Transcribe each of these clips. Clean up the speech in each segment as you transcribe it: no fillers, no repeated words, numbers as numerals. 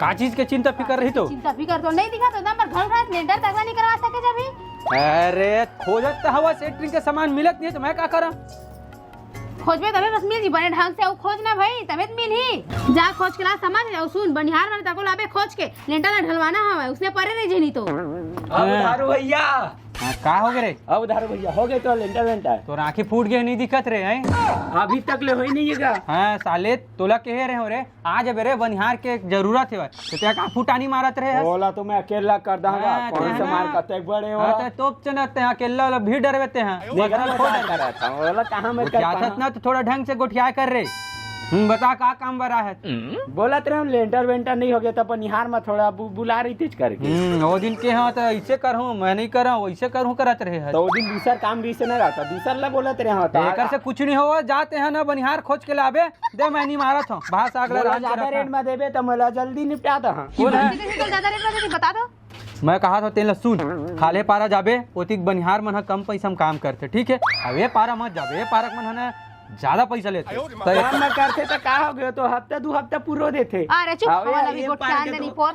का चीज के चिंता फिकर रही तो चिंता फिकर तो नहीं दिखा तो ना, पर घर घर लेंटर तक नहीं करवा सके जब भी। अरे खोजत तो हवा सेंटरिंग के सामान मिलत नहीं है तो मैं क्या करा? खोजबे तबे बस मिल जी, बड़े ढंग से खोज ना भाई तबे मिल ही। जा खोज के ला समझ और सुन, बनिहार वाले तको लाबे खोज के लेंटर ना ढलवाना हवा, उसने परे नहीं जनी तो। अब धारू भैया, का हो गए रे? अब धारू भैया हो गए तो लेंटर वेंटर तो आंखें फूट गए नहीं दिखत रे हैं? अभी तक ले हो ही नहीं है। हाँ साले तोला कहे रहे हो रे, आज बेरे बनिहार के जरूरत है तो क्या का फुटानी मारत रहे? बोला तो मैं अकेला कर दूंगा, कौन से मार कते बड़े हो तोप चनते हैं अकेला वाला भीड़ डरवेते हैं। बोला कहां मैं कर ना तो थोड़ा ढंग से गोठिया कर रे। बता का काम बरा है? बोला तेरे लेंटर वेंटर नहीं हो गया तो बनिहार में थोड़ा बुला रही थी करके। वो दिन के हाँ तो ऐसे करहूँ मैं नहीं कर रहा हूँ, वैसे करहूँ करत रहे है तो वो दिन दूसरा काम भी से नहीं रहता, दूसरा ला बोला तेरे हाँ एकर से कुछ नहीं हो, जाते हैं ना बनिहार खोज के लाबे दे, मैं नहीं मारत हूँ भास अगला ज्यादा रेट में देबे तो मला जल्दी निपटा दो। ज्यादा रेट में बता दो। मैं कहा था तेल सुन, खाले पारा जाबे ओतिक बनिहार मन कम पैसा में काम करते, ठीक है? अब ये पारा मत जाबे, ये पारक मन है ज्यादा पैसा लेते काम न करते तो का हो गया, तो हफ्ता 2 हफ्ता पूरा देते। अरे चुप वाला भी गोट कान नहीं पोर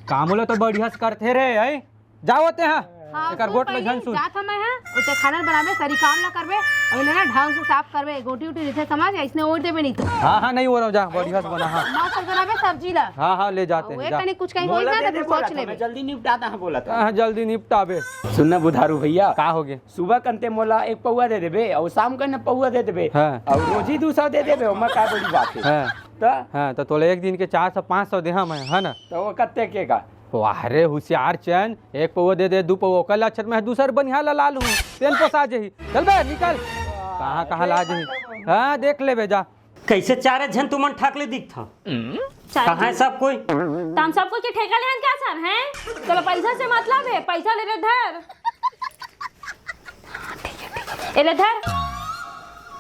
काम होले तो बढ़िया से करते रे है। जाओते हैं एकर गोट में झन सुन जात हम है उते खाना बनाबे सरी काम ला करबे और ना ढंग से साफ करबे, गोटी उटी रिथे समझ इसने ओढ़ देबे नहीं तो। हां नहीं हो रहा, जा बढ़िया से बना। हां मस्त बनाबे सब्जी ला। हां ले जाते हैं, जा कहीं कुछ कहीं होई ना तो सोच लेबे, जल्दी निपटाता है बोला था। हां जल्दी निपटाबे। सुनना बुधारू भैया, का हो गए? सुबह कंते मोला 1 पौवा दे देबे और शाम का न पौवा दे देबे और रोज ही 200 दे देबे, ओमा का बड़ी बात है। हां तो तोले एक दिन के 400-500 दे हम है ना, तो वो कत्ते के का? वाह रे होशियार चैन, 1 पौवा दे दे 2 पौवा कल अच्छत में दूसर बनिहार ला लूं, तेल पोसा जही। चल बे निकल, कहां ला जही। हां देख लेबे जा। कैसे चारे झन तुमन ठाकले दिख था? कहाँ है सब कोई? तुम सब कुछ के ठेका लेहन क्या सर हैं? चलो पैसा से मतलब है, पैसा ले ले धर। ले धर।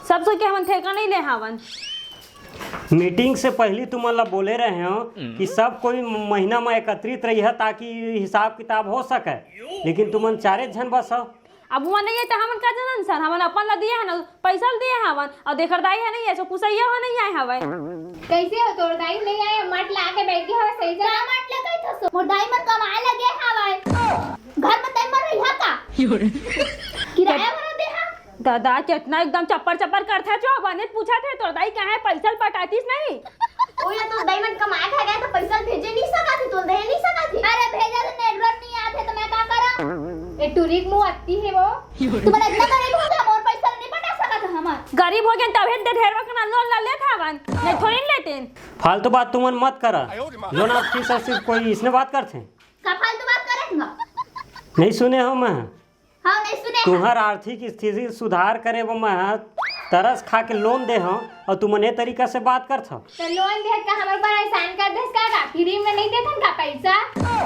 सब सोच के हम ठेका नहीं ले हावन। मीटिंग से पहले तुमला बोले रहे हो कि सब कोई महीना में एकत्रित रही है ताकि हिसाब किताब हो सके, लेकिन तुमन चारे झन बस हो। अब वो नहीं है तो हमन का जनन सर, हमन अपन ला दिए है ना पैसा दिए है हमन और देखर दाई है नहीं है, सो पुसैया हो नहीं आए हवे। कैसे हो तोर दाई नहीं आए, मट ला के बैठ के हो सही जा मट ले कई थसो मोर दाई मन कमाए लगे हवे, घर में तय मर रही है का किराया भर दे हा। दादा कितना एकदम चप्पर चप्पर करता है, जो बने पूछा थे तोर दाई कहां है, पैसा पटातीस नहीं। ओ ये तो दाई मन कमाए खा गया तो पैसा भेजे नहीं सका थी, तो दे नहीं सका थी। अरे भेजा तो नेटवर्क नहीं आते तो मैं क्या करा? ए टूरिक मु आती है वो तुम्हारा इतना गरीब हो गया और पैसा नहीं पटा सका था हमार। गरीब हो गए तब दे ढेरवा का लोन ला ले थावन, नहीं थोड़ी लेते। फालतू बात तुमन मत करा, लोन आप फीस सिर्फ कोई इसने बात करते हैं। का फालतू बात करेंगा? नहीं सुने हो मैं? हां नहीं सुने। तुम्हार आर्थिक स्थिति सुधार करे वो मैं तरस खा के लोन दे हो और तुमन ये तरीका से बात करत हो। तो लोन दे का हमर पर एहसान कर देस का फ्री में नहीं देथन का पैसा?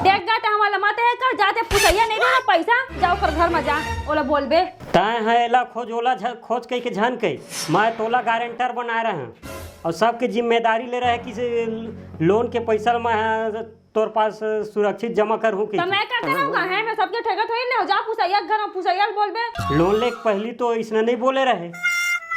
देख गा त हमारा मत है कर जाते पुसैया नहीं दे पैसा, जाओ कर घर में जा ओला बोलबे तय है एला खोज ओला खोज कई के झन कई, मैं तोला गारंटर बनाए रहे और सबके जिम्मेदारी ले रहे कि लोन के पैसा मैं तोर पास सुरक्षित जमा कर हूँ। तो मैं क्या करूँगा है, मैं सबके ठेका थोड़ी ले जा पुसैया घर में पुसैया बोलबे। लोन ले पहली तो इसने नहीं बोले रहे,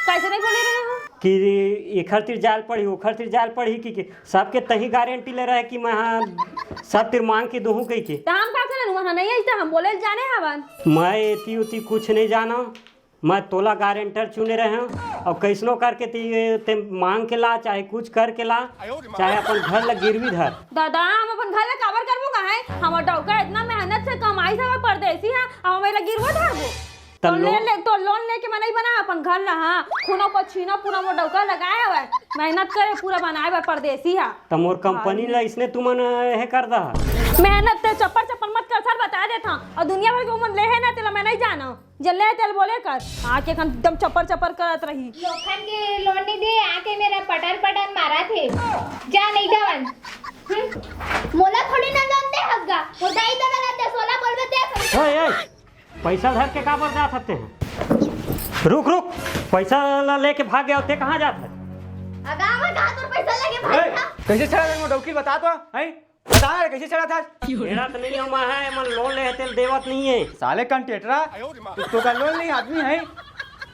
कैसे नहीं बोले रहे हो कि एखर तिर जाल पड़ी ओखर तिर जाल पड़ी कि सबके तही गारंटी ले रहे कि मैं सब तिर मांग के दूँ कही के। तो हम का करन वहां नहीं आई, हम बोले जाने हवन। मैं एती उती कुछ नहीं जाना, मैं तोला गारंटर चुने रहे हूँ और कैसनो करके ते मांग के ला, चाहे कुछ करके ला, चाहे अपन घर ला गिरवी धर। दादा हम अपन घर ला काबर करबो काहे, हमर डौका इतना मेहनत से कमाई से परदेसी है, हम मेरा गिरवो धरबो। तो लोन लेके मैं नहीं बना अपन घर ला। हां खूनो पछीना पूरा मोर डौका लगाए हुआ मेहनत करे पूरा बनाए बर परदेसी है। तो मोर कंपनी ला इसने तुमन है कर दा मेहनत ते चप्पर चप्पर मत कर सर, बता देता और दुनिया भर के उमन ले है ना तेला मैं नहीं जाना, जल्ले तेल बोले कर आके एकदम चप्पर चप्पर करत रही। लोखन के लोन नहीं दे आके मेरा पटर पटर मारा थे, जा नहीं जावन। मोला थोड़ी ना लोन दे हग्गा, वो दाई दे ना दे सोला बोलबे दे। ओए पैसा धर के काबर जा सकते हैं? रुक रुक, पैसा ला लेके भाग गया होते कहाँ जाता है? अगा मैं कहां तो पैसा लेके भाग था। कैसे चढ़ा रे डौकी बता तो है, बता रे कैसे चढ़ा था? मेरा तो नहीं हुआ है, मन लोन ले तेल देवत नहीं है। साले कंटेटरा तो का लोन नहीं आदमी है।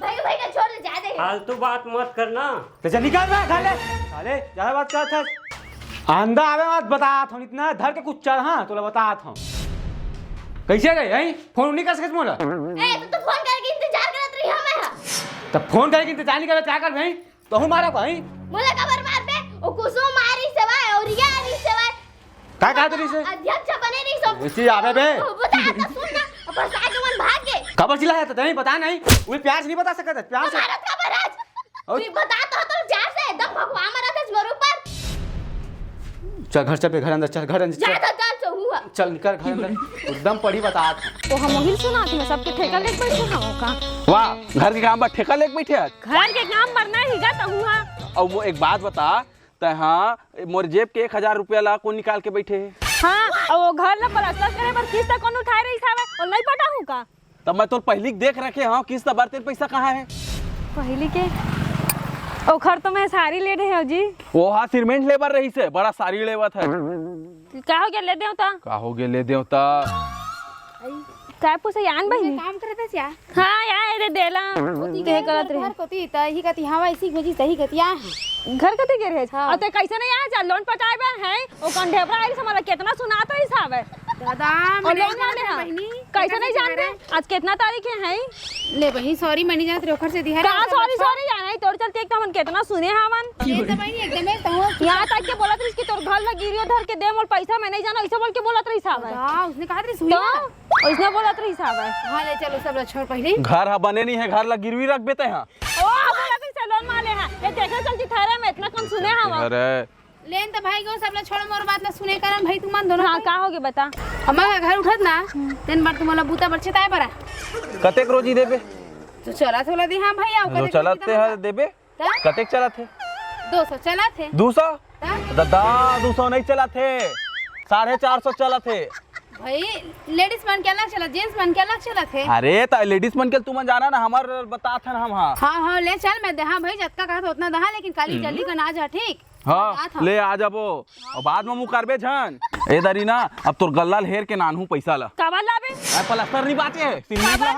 भाई का छोड़ जा दे, फालतू बात मत करना। तो निकाल मैं खा ले साले, ज्यादा बात करता था। अंधा आवे मत बता थो इतना धर के कुछ चढ़ हाँ तोला बता थो कैसे गए हैं फोन नहीं कर सकत मोला ए तो फोन करके इंतजार करत रही हमें तब फोन करके इंतजार नहीं करे क्या कर भाई तो हूं मारा भाई मोला खबर मार पे ओ कुसुम मारी सेवाय और ये आरी सेवाय का कहा तेरी से अध्यक्ष बने नहीं सब इसी आवे बे बता तो सुन ना अपन साथ मन भाग गए खबर चिल्लाया तो नहीं बता नहीं वो प्यार से नहीं बता सकता प्यार से भारत का बराज तू बता तो चार से एकदम भगवान मरा था मेरे ऊपर चल घर चल घर अंदर चल घर अंदर जा तो चल तो हुआ चल निकल घर अंदर एकदम पड़ी बता तो हम वही सुना थी सबके ठेका लेके बैठे हम का वाह घर के काम पर ठेका लेके बैठे आज घर के काम करना ही गा तो हुआ। और वो एक बात बता त हाँ मोर जेब के 1000 रुपया ला कौन निकाल के बैठे है हाँ और वो घर ला प्लास्टर करे पर किस्त कौन उठाए रही था और नहीं पटा हूँ का तब मैं तो पहली देख रखे हाँ किस्त बरते पैसा कहाँ है पहली के ओ घर तो मैं सारी ले रहे हो जी वो हाँ सीमेंट लेबर रही से बड़ा सारी लेवत है का हो गया ले दे ता का हो गए ले देव ता काय पूछे यान बहिनी काम करते क्या हाँ यार रे देला के करत रहे घर कोती त ही कती हवा इसी भेजी सही कतिया घर कते के रहे और ते कैसे नहीं आ जा लोन पटाए बे है ओ कंढेबरा आई हमारा कितना सुनाता हिसाब है दादा और लोन वाले हैं बहिनी कैसे नहीं जानते आज कितना तारीख है ले बहिनी सॉरी मनी जात रे ओखर से दिहा कहां सॉरी सॉरी जाना है तोड़ चलते एक हमन कितना सुने हमन ये तो बहिनी एकदम तो यहां तक के बोलत रही कि तोर घर लग गिरियो धर के दे मोर पैसा मैं नहीं जाना ऐसा बोल के बोलत रही साहब है हां उसने कहा रे सुई तो उसने बोलत रही साहब है हां ले चलो सब छोड़ पहले घर हाँ बने नहीं है घर ला गिरवी रख बेते हैं ओ बोलत रही लोन माले है ये देखे चलती थारे में इतना कम सुने हम अरे लेन तो भाई गो सब छोड़ मोर बात ना सुने करम भाई तुम दोनों हां का होगे बता हमारा घर उठत ना तेन बार तुम्हारा बूता बरछताए बरा कतेक रोजी देबे तो चला थोड़ा दी हां भाई आओ जो चलाते हैं देबे कतेक चलाते 200 चला थे 200 दादा 200 नहीं चलाते 450 चलाते भाई लेडीज मन के अलग चला जेंट्स मन के अलग चला थे अरे तो लेडीज मन के तुम जाना ना हमार बता था हम हाँ हाँ ले चल मैं दहा भाई जतका कहा तो उतना दहा लेकिन काली जल्दी का ना जा ठीक हाँ ले आ जाबो और बाद में मुँह करबे झन ए दरी ना अब तोर गल्ला हेर के नानहू पैसा ला काबर लाबे प्लास्टर नहीं बाते सीमेंट ला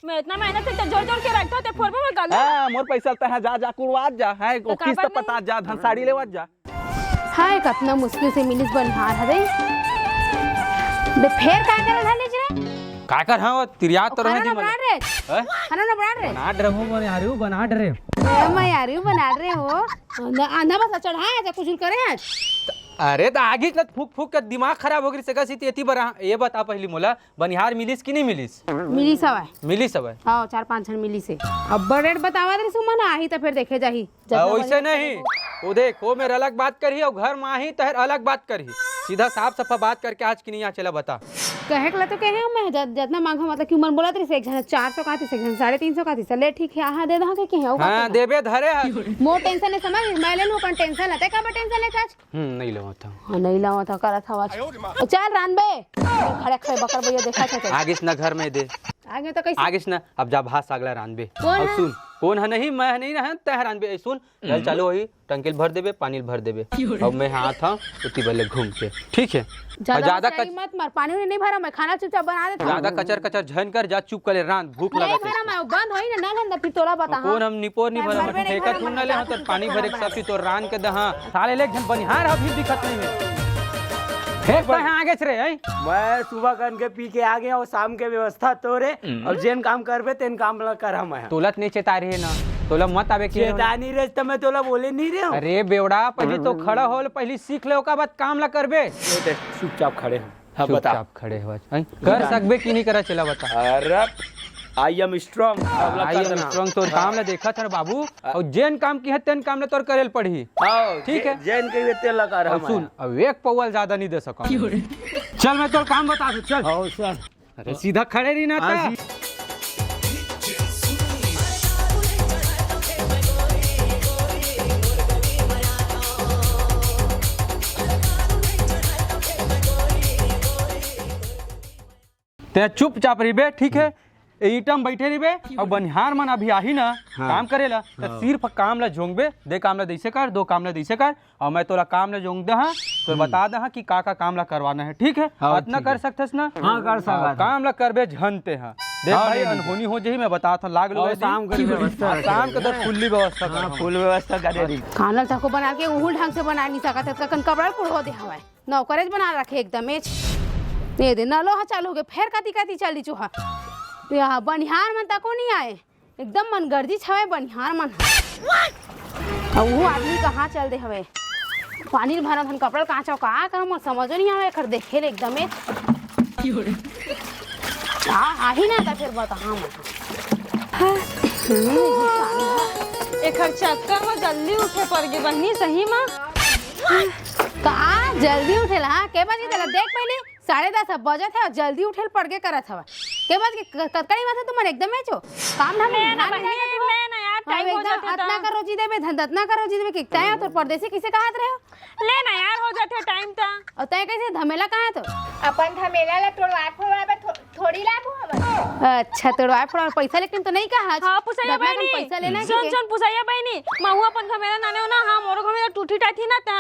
मैं इतना मेहनत से जोड़ जोड़ के रखता ते फोर में गल हां मोर पैसा त है जा जा कुड़वात जा है ओ किस्त पता जा धन साड़ी लेवत जा हाय कितना मुश्किल से मिलिस बनहार हरे दे फेर का करे धाले जे का कर हां तिरियात तो रहे दी बना रे खाना ना बना रे बना रहे हो बने यार बना रहे मैं यार यू बना रहे हो आंधा बस चढ़ाया जा कुछ करे आज अरे तो आगे का फूक फूक का दिमाग खराब हो गई से कसी तेती बरा ये बता पहली मोला बनिहार मिलिस कि नहीं मिलिस मिली सवाय मिली सब है हां 4-5 जन मिली से अब रेट बतावा दे सुमन आही तो फिर देखे जाही वैसे नहीं वो देख वो मेरे अलग बात करी और घर में आही तहर अलग बात करी सीधा साफ सफा बात करके आज की नहीं यहाँ चला बता कहे कला तो कहे मैं जितना मांगा मतलब कि उमर बोला तेरे से एक जन 400 का थी से 350 का थी चले ठीक है हां दे दहा के हो हां देबे धरे मो टेंशन नहीं समझ मैं ले लूं अपन टेंशन लेते का टेंशन लेता नहीं लो था हां नहीं लावा था करा था आज चल रानबे खड़े खड़े बकर भैया देखा था आगे ना घर में दे आगे तो कैसे आगे ना अब जा भास अगला रानबे कौन अब है? सुन कौन है नहीं मैं नहीं रहा तह रानबे सुन चल चलो वही टंकिल भर देबे पानी भर देबे अब मैं हाथ था उती बल्ले घूम के ठीक है ज्यादा मत मार पानी नहीं भरा मैं खाना चुपचाप बना देता ज्यादा कचर कचर झन कर जा चुप करे रान भूख नहीं लगा भरा मैं बंद होई ना गंदा फिर तोला बता कौन हम निपोर नहीं भरा भरबे नहीं ठेका भरा, तू न ले मैं तो पानी भरे के सब तो रान के दहा साले ले झन बनिहार अभी दिक्कत नहीं है फेंक पे आगे से रे मैं सुबह कर के पी के आ गया और शाम के व्यवस्था तोरे और जेन काम करबे तेन काम ला कर हम तोलत नहीं चेता रहे ना तोला मत आवे के चेतानी रे तो मैं तोला बोले नहीं रे अरे बेवड़ा पहले तो खड़ा होल पहले सीख ले ओका बाद काम ला करबे चुपचाप खड़े हाँ बता चुपचाप खड़े हो कर सकबे कि नहीं करा चला बता अरे I am strong I am strong तोर काम ला देखा था बाबू और जेन काम की है तेन काम ला तोर करेल पड़ी ठीक है जैन के तेल लगा रहा सुन अब एक पौवल ज्यादा नहीं दे सका चल मैं तोर काम बता दूं चल अरे सीधा खड़े रही ना था ते चुपचाप रही ठीक है ईटम बैठे रही और बनिहार मन अभी आही ना काम करेला तो सिर्फ काम ला जोंगबे दे काम ला दैसे कर दो काम ला दैसे कर और मैं तोला काम ला जोंग दे हाँ तो बता दे हाँ कि का काम ला करवाना है ठीक है इतना कर सकथस ना हाँ कर सकत काम ला करबे झनते हाँ देख भाई अनहोनी हो जाही मैं बता था लाग लो शाम के व्यवस्था शाम के तो फुल्ली व्यवस्था कर फुल व्यवस्था करे दी खाना तको बना के उहुल ढंग से बना नहीं सकत है कन कपड़ा पुड़ो दे हवाए नौकरेज बना रखे एकदम ये दिन नलो हा चालू हो गए फिर कती कती चली चुहा यहाँ बनिहार मन तको नहीं आए एकदम मनगर्जी छवे बनिहार मन अब वो आदमी कहाँ चल दे हवे पानी भरा धन कपड़ा कांचा का मोर समझ नहीं आवे कर देखे एकदम आही ना था फिर बता हाँ एक चक्कर में जल्दी उठे पड़ गए बहनी सही में का जल्दी उठेला हाँ के बजे तेला देख पहले 10:30 बजत है और जल्दी उठेल पड़ के करत हवा के बजे कतकड़ी बात है तुम एकदम में छो काम धाम मैं ना बहनी मैं ना यार टाइम हो जाता इतना कर रोजी देबे धंधा इतना कर रोजी देबे कि तय तो परदेसी किसे कहत रहे हो ले ना यार हो जाते टाइम ता और तय कैसे धमेला कहाँ तो अपन धमेला ला तोड़वा फोड़वा थोड़ी लाबू हम अच्छा तोड़वा फोड़वा पैसा लेकिन तो नहीं कहा हाँ पुसैया बहनी पैसा लेना सुन पुसैया बहनी महू अपन घमेला नाने हो ना हाँ मोरो घमेला टूटी टाटी ना ता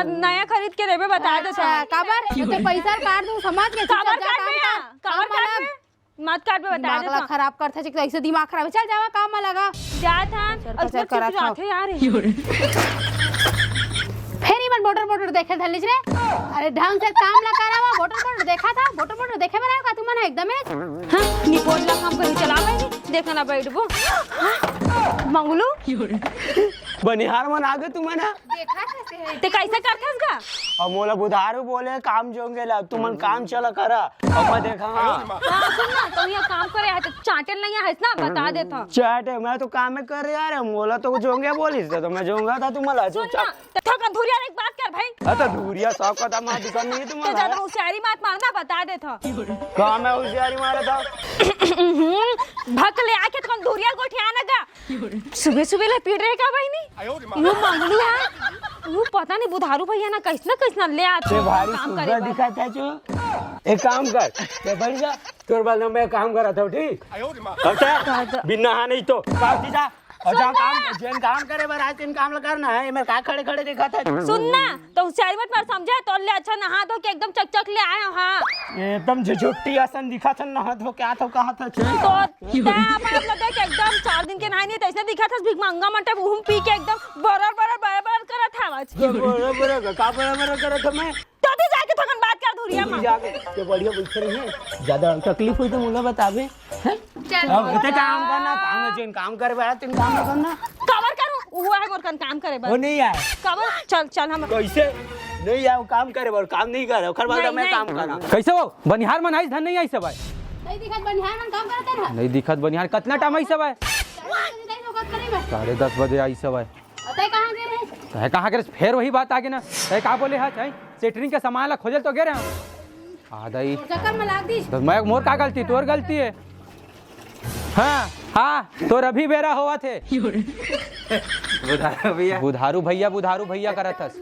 नया खरीद के देबे बता दे काबर तो पैसा काट दूं समझ के काबर काट में काबर काट में मत काट में बता दे दिमाग खराब करता है ऐसे दिमाग खराब है चल जावा काम में लगा जा था और करा था यार फेरी मन मोटर देखे धलिस रे अरे ढंग से काम ला करावा मोटर देखा था मोटर देखे बनाया का तुम एकदम हां निपोज ला काम कर चला भाई देखना ना बैठबो मंगलू बनिहार मन आगे तुम ना देखा कैसे ते कैसे करथस का और मोला बुधारू बोले काम जोंगे ला तुमन काम चला करा अब मैं देखा हां सुन ना तो ये काम करे है तो चाटल नहीं है ना बता देता चाट है मैं तो काम में कर यार मोला तो जोंगे बोलिस तो मैं जोंगा था तुम्हारा चुपचाप थका धुरिया एक बात कर भाई तो धूरिया सब का दामा दिखा नहीं तो तुम्हारा ज्यादा होशियारी मत मारना बता देता काम है होशियारी मारा था भक ले आके तो धुरिया गोठिया ना गा सुबह सुबह ले पीट रहे का भाई नहीं वो मंगलू है वो पता नहीं बुधारू भैया ना कैसना ले आते ते भारी काम सुबह करे दिखाता है जो एक काम कर ते बैठ जा तोर बाल मैं काम करा था ठीक अच्छा बिना हा नहीं तो पास जा और जहाँ काम जेन काम करे बार आज दिन काम करना है मैं का खड़े खड़े देखा था सुनना तो होशियारी मत मार समझे तो ले अच्छा नहा धो के एकदम चकचक ले आए हाँ एकदम झुट्टी आसन दिखा था नहा धो क्या तो कहा था तो मतलब देख एकदम 4 दिन के नहाई नहीं तो ऐसे दिखा था भिख मंगा मटे घूम पी के एकदम बराबर करा था आवाज बराबर का बराबर करा था मैं तो दे जाके थकन बात कर धुरिया में जाके ये बढ़िया बैठे रही है ज्यादा तकलीफ हुई तो मुझे बतावे अब कितने काम करना काम है जिन काम करे बड़ा तीन काम करना कवर करूं हुआ है मोर काम करे बस वो नहीं आए कवर चल हम कैसे नहीं आए काम करे और काम नहीं करे खर बार मैं काम करा कैसे हो बनिहार मन आइस धन नहीं आई सब है नहीं दिखत बनिहार मन काम करते रह नहीं दिखत बनिहार कितना टाइम आई सब है 10:30 बजे आई सब है तय कहां गए रहे कहे कहाँ करे फिर वही बात आगे ना कहे का बोले हा चाहे सेटरिंग के सामान ला खोजल तो गे रहे आधा ही चक्कर में लाग दी तो मैं मोर का गलती तोर गलती है हाँ तोर अभी बेरा हुआ थे बुधारू भैया करत हस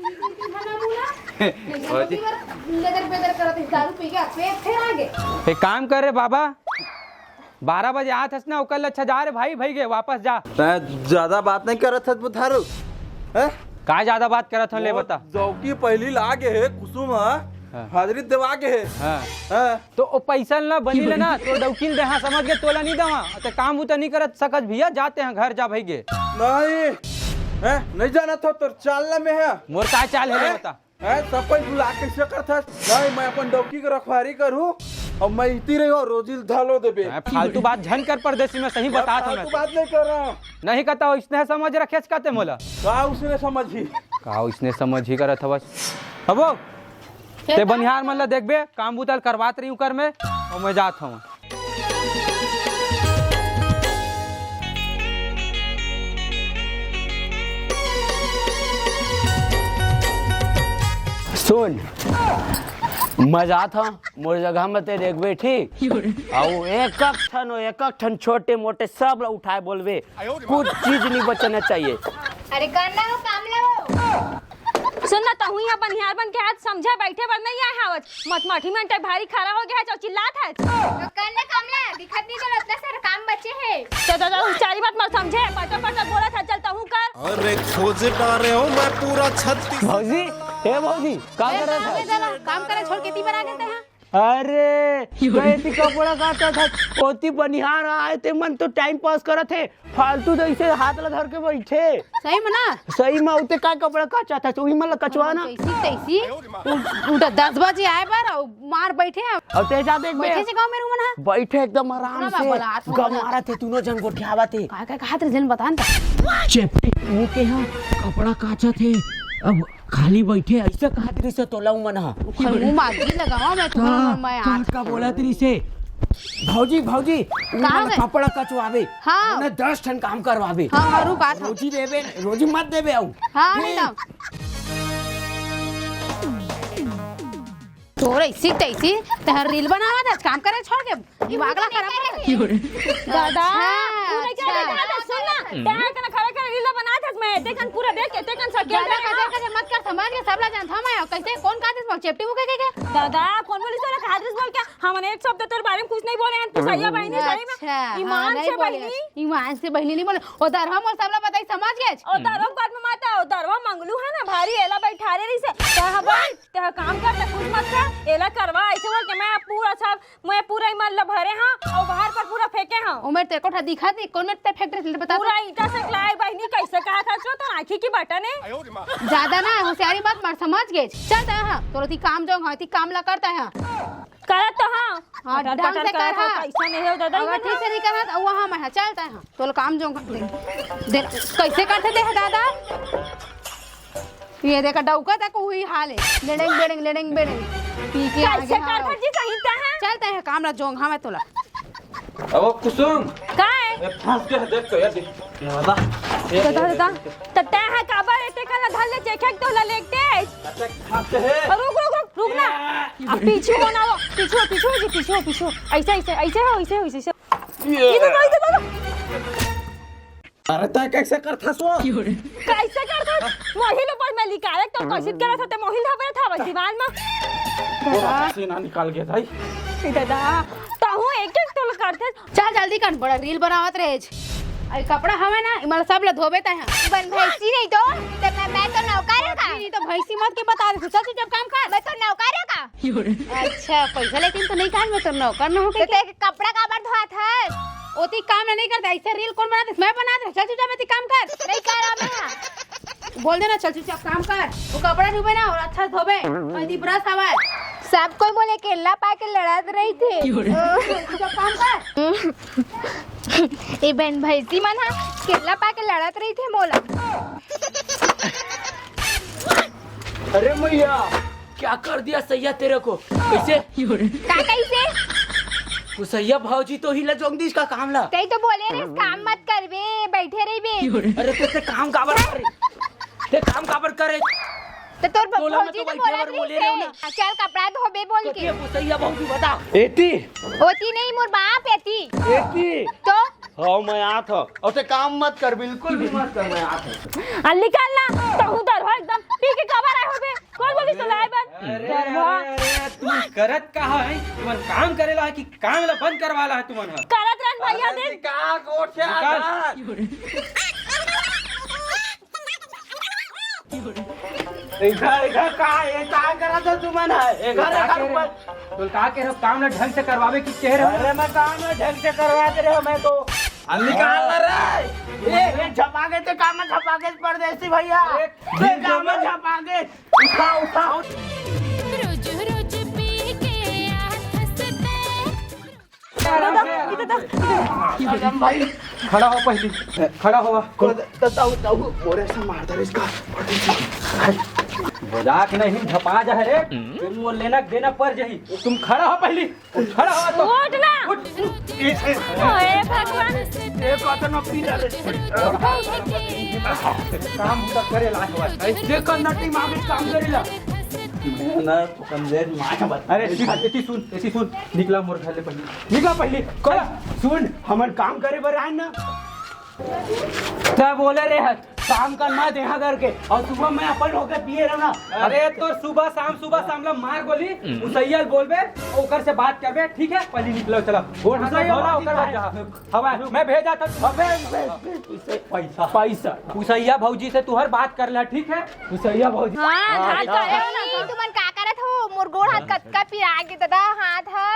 एक काम कर रे बाबा 12 बजे आत हस ना ओकर अच्छा जा रे भाई गए वापस जा ज्यादा बात नहीं करत हत बुधारू का ज्यादा बात करत हो ले बता जौकी पहली लागे है कुसुम हाजिरी देवा के है हाँ। तो ओ पैसा ना बनी ले ना तो डौकील दे हाँ समझ के तोला नहीं दवा तो काम तो नहीं करत सकत भैया जाते हैं घर जा भैगे नहीं जाना था तो चालना में है मोर का चाल है बता सब कोई बुला कैसे करता नहीं मैं अपन डौकी की रखवारी करूँ और मैं इतनी रही और रोजिल धालो देबे फालतू बात झन कर परदेसी में सही बता था मैं बात नहीं कर रहा हूँ नहीं कहता इसने समझ रखे कहते मोला का उसने समझी का उसने समझ ही करत बस हबो ते बनिहार मन ला देखबे काम बुतल करवात रही कर में और मैं जात हूँ सुन मजा था मोर जगह में ते देखबे ठीक और एक ठन छोटे मोटे सब उठाए बोलबे कुछ चीज नहीं बचना चाहिए अरे करना हो काम लो सुनना तो हुई है बनिहार बन के हाथ समझा बैठे बर नहीं आए हावत मतमाठी में अंटे भारी खड़ा हो गया है चिल्लात है तो करना काम ला दिखत नहीं तो इतना सारा काम बचे है तो चारी बात मत समझे पटा बोला था चलता हूं कर अरे खोज डाले हो मैं पूरा 36 भौजी हे भौजी का कर रहे थे काम करे छोड़ के ती बना देते हैं अरे कैसी कपड़ा काटा था ओती बनिहार आए थे मन तो टाइम पास करत थे फालतू ऐसे हाथ ला धर के बैठे सही में ना सही में उते का कपड़ा काचा था तू ही मन कचवा ना तैसी उल्टा 10 बजे आए बार और मार बैठे हैं और तेजा देख बैठे से गाँव में रूम ना बैठे एकदम आराम ना से बाबा, हाथ में गमारा थे तूनो जन गोठियावा थे का हाथ रिजल्ट बता ना चेपटी मुंह के यहाँ कपड़ा काचा थे अब खाली बैठे ऐसे कहा तेरी से तोलाऊ मन हा मुंह मागी लगावा मैं तुम्हारा मैं आज का बोला तेरी से भौजी भौजी कहाँ गए? कपड़ा कचवावे हाँ। उन्हें 10 टन काम करवावे हाँ हाँ रुक बात रोजी देवे रोजी मत देवे आऊ हाँ एकदम तोर ऐसी तैसी तहर रील बनावा था काम करे छोड़ के दिमाग ला खराब कर दादा अच्छा, तू नहीं क्या देखा सुन ना तेरे कने खड़े खड़े रील बना था मैं देखन पूरा देख के देखन सके ज्यादा कजर मत कर समझ के सब ला जान था मैं कैसे कौन का दिस चेपटी मुके के दादा कौन बोली तोरा कादरिस बोल क्या हमने एक शब्द तोर बारे में कुछ नहीं बोले हैं तू सैया बहनी सही में ईमान से बहनी ईमान से बहनी नहीं बोले ओ दरवा मोर सब ला बताई समझ गए और दरवा बाद में माता और दरवा मंगलू है ना भारी एला बैठा रे रही से तह भाई तह काम कर ले कुछ मत कर एला करवा ऐसे बोल के मैं पूरा ईमान ला भरे हां और बाहर पर पूरा फेंके हां उमर तेरे को दिखा दी कौन में ते फैक्ट्री बता पूरा ईटा से लाई बहनी कैसे कहा था जो तो आंखी की बटन है ज्यादा ना होशियारी मत मार समझ गए चल हां तोरती काम जो हां ती काम ला करता है करत तो हां हां ढंग से कर हां कैसा नहीं हो दादा अगर ठीक से नहीं करत अब वहां मैं चलता है तो काम जो दे कैसे करते दे दादा ये देखा डौका तक हुई हाल है लेडेंग बेडेंग पी के आगे कैसे करता जी कहीं ता है चलता है काम ला जोंग हां मैं तोला अब कुसुम का है ये फांस के देख तो यार देख ये वाला दादा तत्ता है काबर एते का धल ले चेक तो ला लेते फांस के है रुक ना अब पीछे होना वो पीछे ऐसे इधर अरे ता कैसे करथा सो कैसे करता मोहिल पर मैं लिकाले तो कोशिश करत था मोहिल था था दीवार में सीना निकाल गया भाई दादा ताहू एक तो करते चल जल्दी कर बड़ा रील बनावत रहे अरे कपड़ा हमें ना इमल सब ला धोबे ता है बन भैंसी नहीं तो मैं तो नौकर का नहीं तो भैंसी मत के बता दे चल जब काम कर मैं तो नौकर का अच्छा पैसा लेकिन तो नहीं काम में तो नौकर न हो तो ते कपड़ा का बार धोआ था ओती काम नहीं करता ऐसे रील कौन बनाते मैं बना दे चल चुपचाप मैं काम कर नहीं कर रहा मैं बोल देना चल चुपचाप काम कर वो कपड़ा धोबे ना और अच्छा धोबे और दी ब्रश हवा सब कोई बोले केला पा के लड़ात रही थे चुपचाप काम कर ए बहन भैंसी मन हा केला पा के लड़ात रही थे मोला अरे मैया क्या कर दिया सैया तेरे को कैसे का कैसे सैया भौजी तो हिला जोंग दी इसका काम ला कई तो बोले रे काम मत कर बे बैठे रही बे अरे ते काम काबर करे ते काम काबर करे तो तोर बोला मैं भौजी तो तो बैठे बोला और बोले रहे हो ना। चल कपड़ा धोबे बोल के सैया भौजी बता एती होती नहीं मोर बाप एती एती तो हाँ मैं आत हो और ते काम मत कर बिल्कुल भी मत कर मैं आत हो निकालना ताहू दरवा एकदम पी के कबर आए होबे कौन बोली तो लाए बन अरे तू करत कहा है तुमन काम करेला है कि काम ला बंद करवाला है तुमन करत रन भैया दे का गोठे इधर का ये का करा था तुमन है इधर ऊपर तो का के काम ला ढंग से करवावे कि चेहरे अरे मैं काम में ढंग से करवा दे रहे हो मैं तो निकाल रे ये झपागे ते काम में झपागे परदेसी भैया ते काम में झपागे उठाओ रोज रोज पी के हंसते आदम भाई खड़ा हो पहले खड़ा हो ताऊ मोरे से मार दे इसका मजाक नहीं झपा जा रे फिर वो लेना देना पड़ जाही तुम खड़ा हो पहले खड़ा हो तो उठ ना ओए भगवान एक कतनो पी ले काम तो करे ला हुआ ऐसे कन्नटी मांगे काम करेला ना कमजोर मां बता अरे ऐसी सुन निकला मोर घर ले पहले निकला पहले कोला सुन हमन काम करे बर आए ना क्या बोले रे हट काम करना दे यहाँ करके और सुबह मैं अपन होके पिए रहना अरे तो सुबह शाम ला मार गोली उसैया बोलबे ओकर से बात करबे ठीक है पहले निकलो चलो गोड़ हाथ धोला ओकर बाद जा हवा मैं भेजा था पैसा उसैया भौजी से तू हर बात कर ले ठीक है उसैया भौजी हां घाट करे हो ना तुमन का करत हो मोर गोड़ हाथ कतका पिरा के दादा हाथ है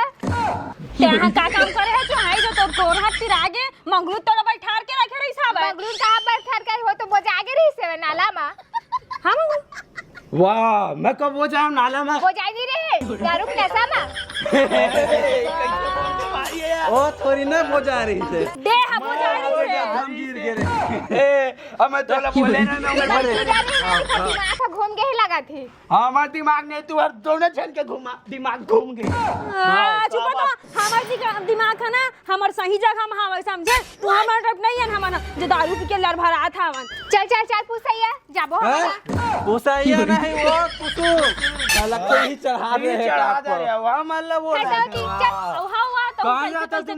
यहाँ का काम करे है तू हाई जो तोर हाथ तिरागे मंगलू तोरा बैठार के रखे रही साहब बंगलूर का बैठर कर हो तो बजागे रही से नाला में हम वाह मैं कब वो जाऊं नाला में बजाई नहीं रहे दारू के नशा में ओ थोड़ी ना बजा रही थे दे हम हो जा रही है हम गिर गए ए अब मैं तोला बोले ना दिमाग घूम के ही लगा थी हमार दिमाग नहीं तू हर दोनों छन के घुमा दिमाग घूम गई चुप तो हमार दिमाग है ना हमार सही जगह हम हमार समझे तू हमार तरफ नहीं है हमारा जो दारू पी के लड़ भरा था हवन चल चल चल पूछैया जाबो पोसाइया नहीं वो कुसु लगता ही चढ़ा दे है चढ़ा काट दे रे वाह मतलब वो चल ठीक चल हवा तो कहाँ जाता तू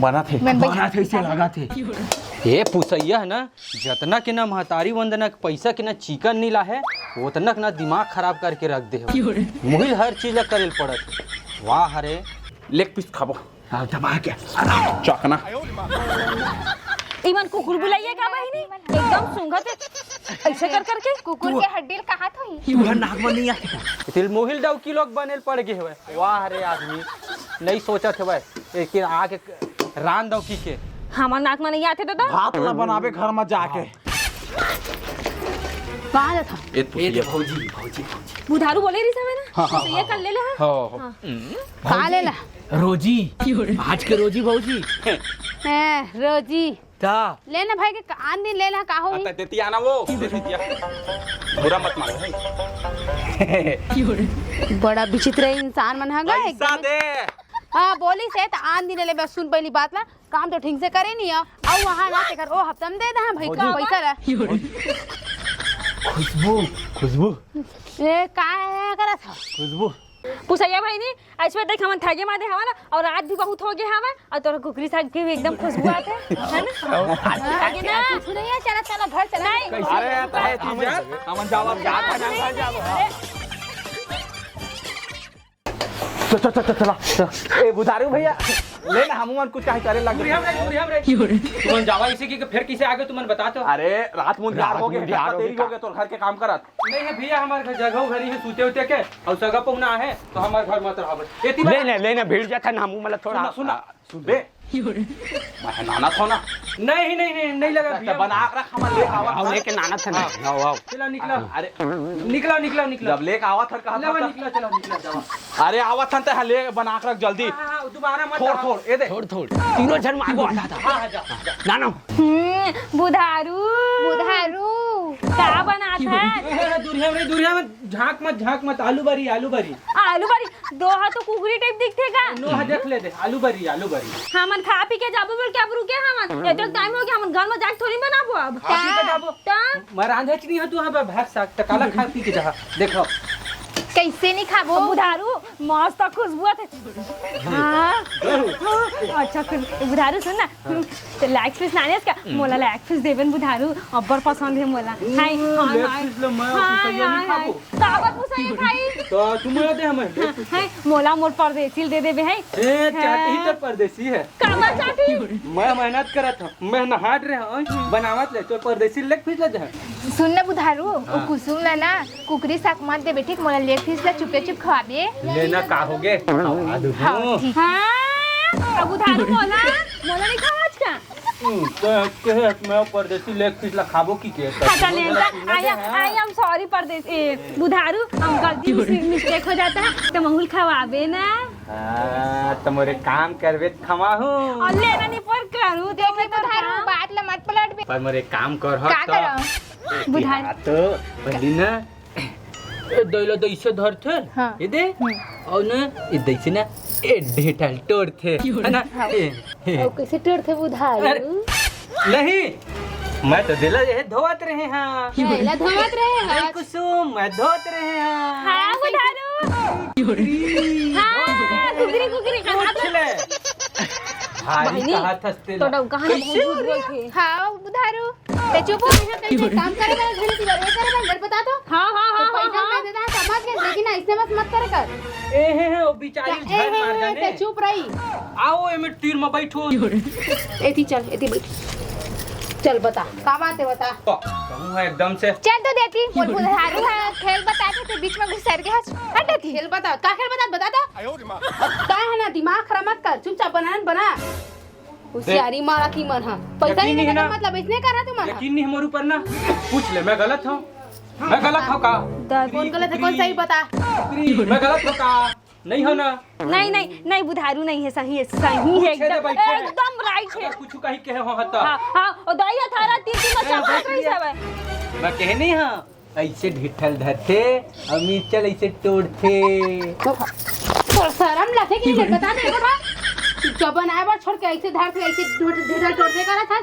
बना थे से लगा थे ये पुसैया है ना जतना के ना महतारी वंदना के पैसा के ना चिकन नहीं ला है उतना के ना दिमाग खराब करके रख दे मुहिल हर चीज ला करेल पड़त वाह हरे लेग पीस खाबो हां दबा के चकना इमन कुकुर बुलाइए का बहिनी एकदम सुंगत ऐसे कर करके कुकुर के हड्डी कहाँ थी तू नाक में नहीं आती तिल मुहिल डौकी लोग बनेल पड़ गए हुए वाह हरे आदमी नहीं सोचा थे भाई लेकिन आके रान डौकी के हमार नाक में नहीं आते दादा भात ना बनावे घर में जाके कहाँ जाता ए भौजी बुधारू बोले रही सब ना ये कर ले ले हां कहाँ ले ला रोजी आज के रोजी भौजी रोजी ता लेना भाई के कान दिन लेना का हो देतिया ना वो देतिया बुरा मत मान बड़ा विचित्र इंसान मन है पैसा दे हाँ बोली से तो आन दिन ले बस सुन पहली बात ला काम तो ठीक से करे नहीं है और वहाँ ना तेकर ओ हफ्ता में दे दा भाई का पैसा ला खुशबू ए का करा था खुशबू पुसैया भाई नी ऐसे देख हमन थगे मादे हवा ना और रात भी बहुत हो गए हवा और तोरा कुकरी साग की भी एकदम खुशबू आते है ना आगे ना कुछ नहीं है चला चला घर चला नहीं अरे ताहे तुझे हमन जवाब जाता ना घर जाओ चला ए बुधारू भैया ले ना हम कुछ काहे करे लग तुमन जावा इसे की फिर किसे आगे तुमन बता तो अरे रात मुंडियार हो गए देरी हो गए तो घर के काम करत नहीं है भैया हमारे घर जगह घरी है सूते उते के और सगा पहुना है तो हमारे घर मत रहा लेने भीड़ जाता ना हम मतलब थोड़ा सुना सुन बे मैं नाना था ना नहीं लगा भैया बना रख हम ले आवा आओ लेके नाना था ना आओ चला निकला अरे निकला जब लेके आवा था कहा था निकला जावा अरे आवा था तो ले बना के रख जल्दी दोबारा मत थोड़ ए दे थोड़ तीनों जन मांगो आता था नाना बुधारू का बनाता है दूरिया में झांक मत आलू बरी आलू बारी दोहा तो कुकरी टाइप दिखते का नो देख ले दे आलू बरी हमन खा पी के जाबो बोल के अब रुके हमन इतना टाइम हो गया हमन घर में जाके थोड़ी बनाबो अब खा पी के जाबो ता मैं रांधेच नहीं है तू यहाँ पे भात साग तकाला खा पी के जा देखो कैसे नहीं खाबो बुधारू मस्त खुशबू आते हाँ अच्छा बुधारू सुन ना तो लेग पीस लाने का मोला लेग पीस देवन बुधारू अब्बर पसंद है मोला हाय हाय ताकत पुसैया खाई तो तुम दे हमें हाय मोला मोर परदेसी दे देबे है ए चाटी ही तो परदेसी है कामा चाटी मैं मेहनत करत हूं मैं नहाट रहे बनावत ले तो परदेसी लेग पीस ले जा सुन ना बुधारू ओ कुसुम ना कुकरी साग मत दे बेटी मोला लेग पीस ला चुपे चुप खवाबे लेना का होगे हाँ ठीक हाँ बुधारू मोला नहीं खावा आज का तो मैं परदेसी लेग पीस ला खाबो की के खाता लेता आई एम सॉरी परदेसी बुधारू हम गलती मिस्टेक हो जाता है तो महुल खवाबे ना तुम्हारे काम करवे खमा हूं और लेना नहीं पर करूं देख बुधारू बात ला मत पलट बे पर मेरे काम कर का करो बुधारू तो पहली ना दैला दैसे धर थे हाँ। ये दे और ना ये दैसे ना ए ढेटल तोड़ थे है ना ओ कैसे टोड़ थे बुधारू नहीं मैं तो दिला ये धोवत रहे हां पहला धोवत रहे हैं कुसुम मैं धोत रहे हां हाँ बुधारू हाँ कुकरी खाना पूछ ले भाई कहा थसते तो डब कहां बहुत बोल थे हाँ बुधारू ते चुप हो कैसे काम करेगा घर की बात करेगा घर बता तो हाँ पैसा मैं देता समझ गए लेकिन ऐसे मत करे कर ए हे ओ बिचारी झड़ मार ते जाने चुप रही आओ एमे तीर में बैठो एती चल एती बैठ चल बता का बात है बता। कहूँ है एकदम से चल तो देती बोल बुधारू है खेल बताते थे बीच में घुस सर के हट देती खेल बता का खेल बता का है ना दिमाग खराब मत कर चुपचाप बना होशियारी मारा की मन हा पैसा यकीन नहीं नहीं देने ना। का मतलब इसने कर रहा तू मन यकीन नहीं हमारे ऊपर ना पूछ ले मैं गलत हूँ का कौन गलत है कौन सही बता। मैं गलत हूँ का नहीं हो ना नहीं बुधारू नहीं है, सही है एकदम राइट है। कुछ कहीं कहे हो हता हाँ और दाई हथारा तीन में चपा कैसे है मैं कहने हाँ ऐसे ढिठल धरते अमी चल ऐसे तोड़ते तो शर्म लगे कि नहीं बता दे बता जब बनाए बार छोड़ के ऐसे धार से ऐसे ढेर तोड़ने का रहा था।